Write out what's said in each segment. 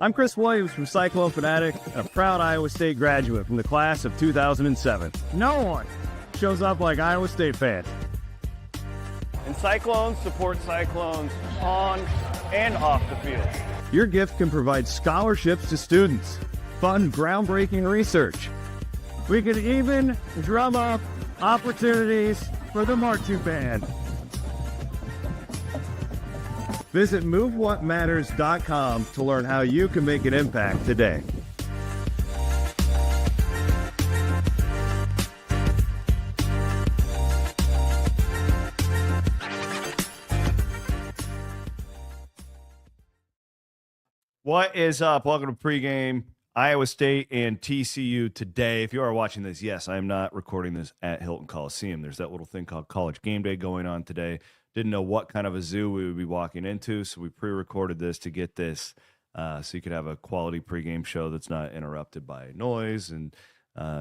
I'm Chris Williams from Cyclone Fanatic, and a proud Iowa State graduate from the class of 2007. No one shows up like Iowa State fans. And Cyclones support Cyclones on and off the field. Your gift can provide scholarships to students, fund groundbreaking research. We could even drum up opportunities for the marching band. Visit MoveWhatMatters.com to learn how you can make an impact today. What is up? Welcome to Pregame. Iowa State and TCU today. If you are watching this, yes, I am not recording this at Hilton Coliseum. There's that little thing called College Game Day going on today. Didn't know what kind of a zoo we would be walking into, so we pre-recorded this to get this so you could have a quality pregame show that's not interrupted by noise and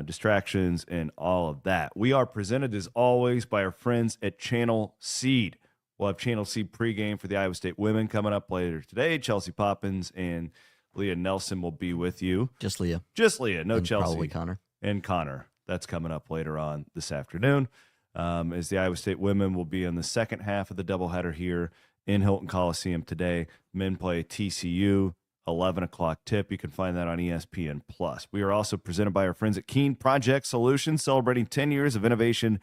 distractions and all of that. We are presented, as always, by our friends at Channel Seed. We'll have Channel Seed pregame for the Iowa State women coming up later today. Chelsea Poppins and Leah Nelson will be with you. Just Leah. Just Leah, no and Chelsea. Probably Connor. And Connor. That's coming up later on this afternoon. As the Iowa State women will be in the second half of the doubleheader here in Hilton Coliseum today. Men play TCU, 11 o'clock tip. You can find that on ESPN+. We are also presented by our friends at Keen Project Solutions, celebrating 10 years of innovation,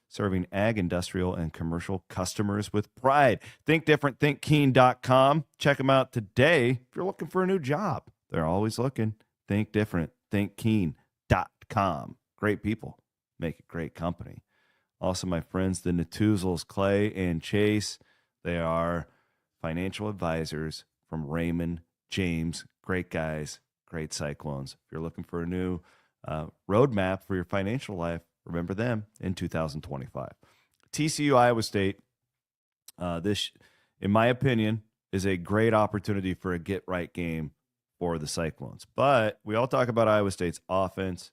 serving ag, industrial, and commercial customers with pride. Think different, thinkkeen.com. Check them out today if you're looking for a new job. They're always looking. Think different, thinkkeen.com. Great people make a great company. Also, my friends, the Natuzels, Clay and Chase, they are financial advisors from Raymond James. Great guys, great Cyclones. If you're looking for a new roadmap for your financial life, remember them in 2025. TCU Iowa State, this, in my opinion, is a great opportunity for a get-right game for the Cyclones. But we all talk about Iowa State's offense.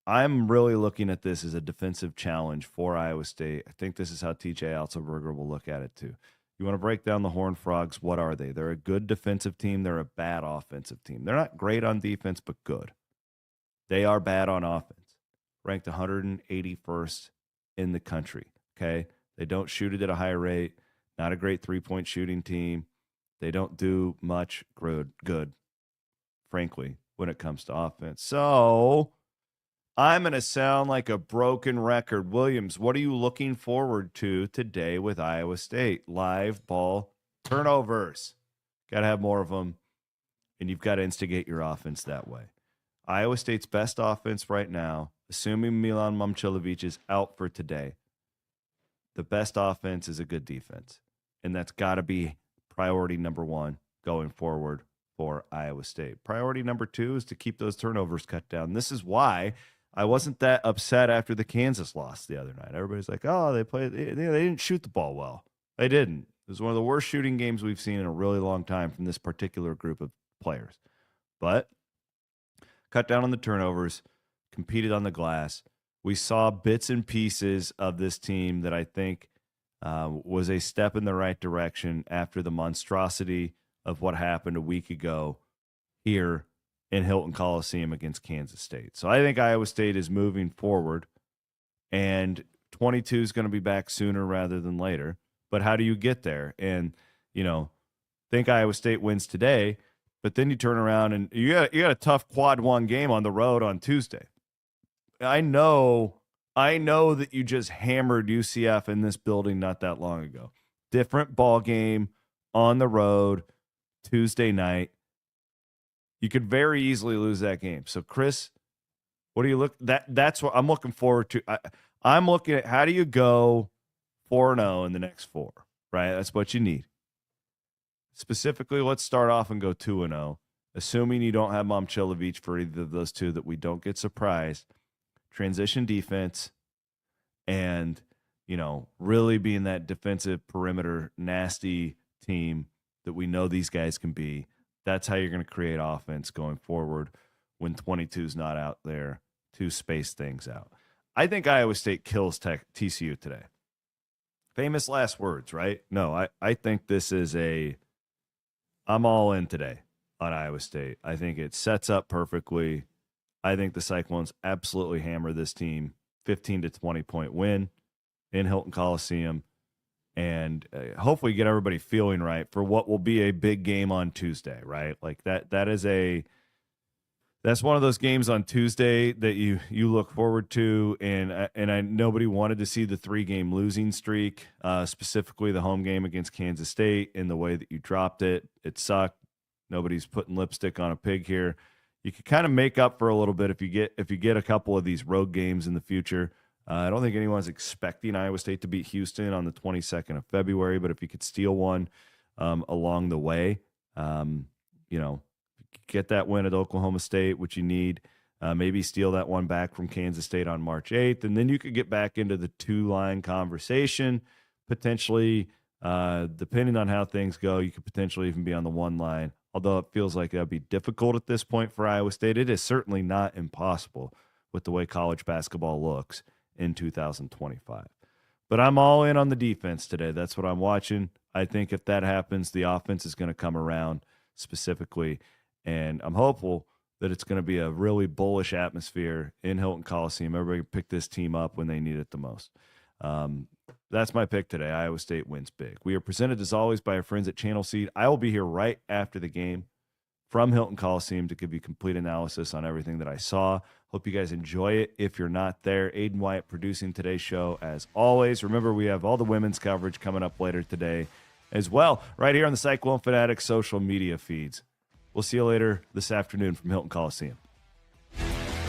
I'm really looking at this as a defensive challenge for Iowa State. I think this is how TJ Altenberger will look at it too. You want to break down the Horned Frogs, what are they? They're a good defensive team. They're a bad offensive team. They're not great on defense, but good. They are bad on offense. Ranked 181st in the country, okay? They don't shoot it at a high rate. Not a great three-point shooting team. They don't do much good, frankly, when it comes to offense. So I'm going to sound like a broken record. Williams, what are you looking forward to today with Iowa State? Live ball turnovers. Got to have more of them, and you've got to instigate your offense that way. Iowa State's best offense right now, assuming Milan Momcilovic is out for today, the best offense is a good defense, and that's got to be priority number one going forward for Iowa State. Priority number two is to keep those turnovers cut down. This is why I wasn't that upset after the Kansas loss the other night. Everybody's like, oh, they didn't shoot the ball well. They didn't. It was one of the worst shooting games we've seen in a really long time from this particular group of players. But cut down on the turnovers, competed on the glass. We saw bits and pieces of this team that I think was a step in the right direction after the monstrosity of what happened a week ago here in Hilton Coliseum against Kansas State. So I think Iowa State is moving forward, and 22 is going to be back sooner rather than later. But how do you get there? And, think Iowa State wins today, but then you turn around and you got a tough quad one game on the road on Tuesday. I know that you just hammered UCF in this building not that long ago. Different ball game on the road Tuesday night. You could very easily lose that game. So, Chris, what do you look? That's what I'm looking forward to. I'm looking at how do you go 4-0 in the next four, right? That's what you need. Specifically, let's start off and go 2-0, assuming you don't have Momcilovic for either of those two, that we don't get surprised. Transition defense and, really being that defensive perimeter nasty team that we know these guys can be. That's how you're going to create offense going forward when 22 is not out there to space things out. I think Iowa State kills TCU today. Famous last words, right? No, I think this is I'm all in today. on Iowa State. I think it sets up perfectly. I think the Cyclones absolutely hammer this team, 15 to 20 point win in Hilton Coliseum, and hopefully get everybody feeling right for what will be a big game on Tuesday, right? Like that's one of those games on Tuesday that you look forward to, and I nobody wanted to see the 3-game losing streak, specifically the home game against Kansas State, in the way that you dropped it. It sucked. Nobody's putting lipstick on a pig here. You could kind of make up for a little bit if you get a couple of these road games in the future. I don't think anyone's expecting Iowa State to beat Houston on the 22nd of February, but if you could steal one along the way, get that win at Oklahoma State, which you need. Maybe steal that one back from Kansas State on March 8th, and then you could get back into the 2-line conversation. Potentially, depending on how things go, you could potentially even be on the 1 line. Although it feels like that would be difficult at this point for Iowa State, it is certainly not impossible with the way college basketball looks in 2025. But I'm all in on the defense today. That's what I'm watching. I think if that happens, the offense is going to come around specifically. And I'm hopeful that it's going to be a really bullish atmosphere in Hilton Coliseum. Everybody pick this team up when they need it the most. That's my pick today. Iowa State wins big. We are presented, as always, by our friends at Channel Seed. I will be here right after the game from Hilton Coliseum to give you complete analysis on everything that I saw. Hope you guys enjoy it. If you're not there, Aiden Wyatt producing today's show, as always. Remember, we have all the women's coverage coming up later today as well, right here on the Cyclone Fanatics social media feeds. We'll see you later this afternoon from Hilton Coliseum.